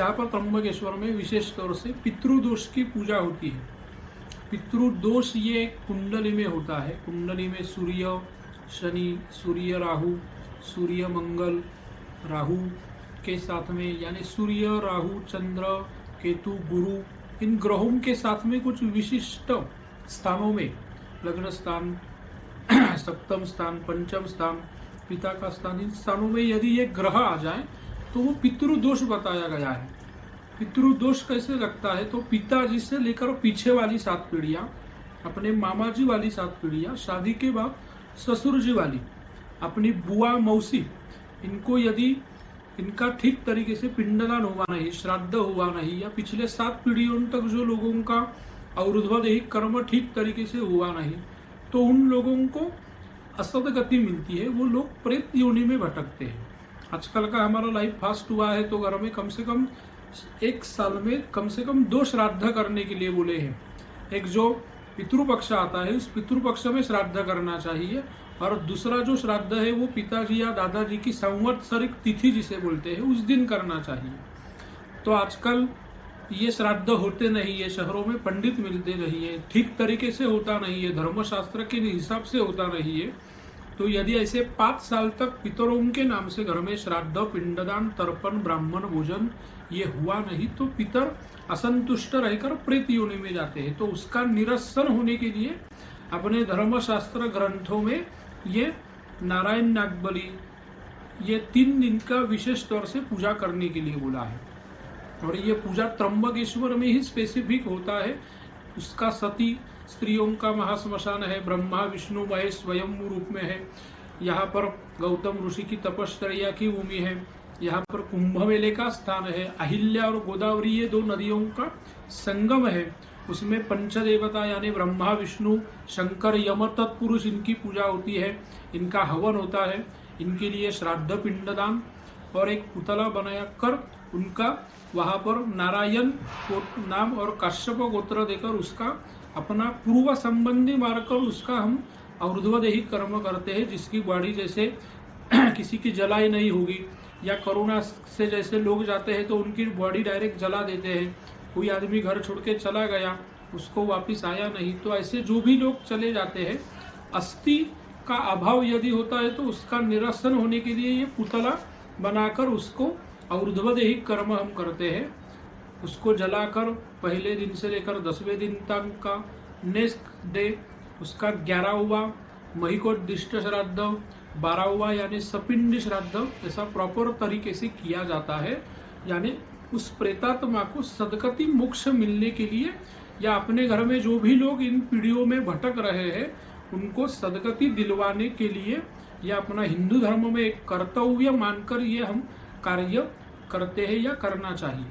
यहाँ पर त्र्यंबकेश्वर में विशेष तौर से पितृदोष की पूजा होती है। पितृदोष ये कुंडली में होता है। कुंडली में सूर्य शनि, सूर्य राहु, सूर्य मंगल राहु के साथ में, यानी सूर्य राहु चंद्र केतु गुरु, इन ग्रहों के साथ में कुछ विशिष्ट स्थानों में, लग्न स्थान, सप्तम स्थान, पंचम स्थान, पिता का स्थान, इन स्थानों में यदि ये ग्रह आ जाए तो वो पितृदोष बताया गया है। पितृदोष कैसे लगता है? तो पिताजी से लेकर पीछे वाली 7 पीढ़ियां, अपने मामा जी वाली 7 पीढ़ियां, शादी के बाद ससुर जी वाली, अपनी बुआ मौसी, इनको यदि इनका ठीक तरीके से पिंडदान हुआ नहीं, श्राद्ध हुआ नहीं, या पिछले 7 पीढ़ियों तक जो लोगों का और्ध्वदैहिक कर्म ठीक तरीके से हुआ नहीं, तो उन लोगों को असदगति मिलती है, वो लोग प्रेत योनि में भटकते हैं। आजकल का हमारा लाइफ फास्ट हुआ है, तो घर में कम से कम 1 साल में कम से कम 2 श्राद्ध करने के लिए बोले हैं। एक जो पितृपक्ष आता है, उस पितृपक्ष में श्राद्ध करना चाहिए, और दूसरा जो श्राद्ध है वो पिताजी या दादाजी की संवत्सरिक तिथि जिसे बोलते हैं, उस दिन करना चाहिए। तो आजकल ये श्राद्ध होते नहीं है, शहरों में पंडित मिलते नहीं है, ठीक तरीके से होता नहीं है, धर्मशास्त्र के हिसाब से होता नहीं है। तो यदि ऐसे 5 साल तक पितरों के नाम से घर में श्राद्ध, पिंडदान, तर्पण, ब्राह्मण भोजन ये हुआ नहीं, तो पितर असंतुष्ट रहकर प्रेत योनि में जाते हैं। तो उसका निरसन होने के लिए अपने धर्मशास्त्र ग्रंथों में ये नारायण नागबली, ये 3 दिन का विशेष तौर से पूजा करने के लिए बोला है। और ये पूजा त्र्यंबकेश्वर में ही स्पेसिफिक होता है। उसका सती स्त्रियों का महाश्मशान है, ब्रह्मा विष्णु महेश स्वयं रूप में है। यहाँ पर गौतम ऋषि की तपश्चर्या की भूमि है। यहाँ पर कुंभ मेले का स्थान है। अहिल्या और गोदावरी ये 2 नदियों का संगम है। उसमें पंचदेवता यानी ब्रह्मा विष्णु शंकर यम तत्पुरुष, इनकी पूजा होती है, इनका हवन होता है। इनके लिए श्राद्ध पिंडदान और एक पुतला बनाया कर उनका वहां पर नारायण नाम और काश्यप गोत्र देकर उसका अपना पूर्व संबंधी मारकर उसका हम और्ध्वदैहिक कर्म करते हैं, जिसकी बॉडी जैसे किसी की जलाई नहीं होगी, या कोरोना से जैसे लोग जाते हैं तो उनकी बॉडी डायरेक्ट जला देते हैं। कोई आदमी घर छोड़ के चला गया, उसको वापस आया नहीं, तो ऐसे जो भी लोग चले जाते हैं, अस्थि का अभाव यदि होता है तो उसका निरसन होने के लिए ये पुतला बनाकर उसको और्ध्वदैहिक कर्म हम करते हैं। उसको जलाकर पहले दिन से लेकर 10वें दिन तक का नेक्स्ट डे उसका 11वां महिकोद्दिष्ट श्राद्ध, 12वां यानी सपिंड श्राद्ध, ऐसा प्रॉपर तरीके से किया जाता है। यानी उस प्रेतात्मा को सदगति मोक्ष मिलने के लिए, या अपने घर में जो भी लोग इन पीढ़ियों में भटक रहे हैं उनको सदगति दिलवाने के लिए, या अपना हिंदू धर्म में एक कर्तव्य मानकर ये हम कार्य करते हैं या करना चाहिए।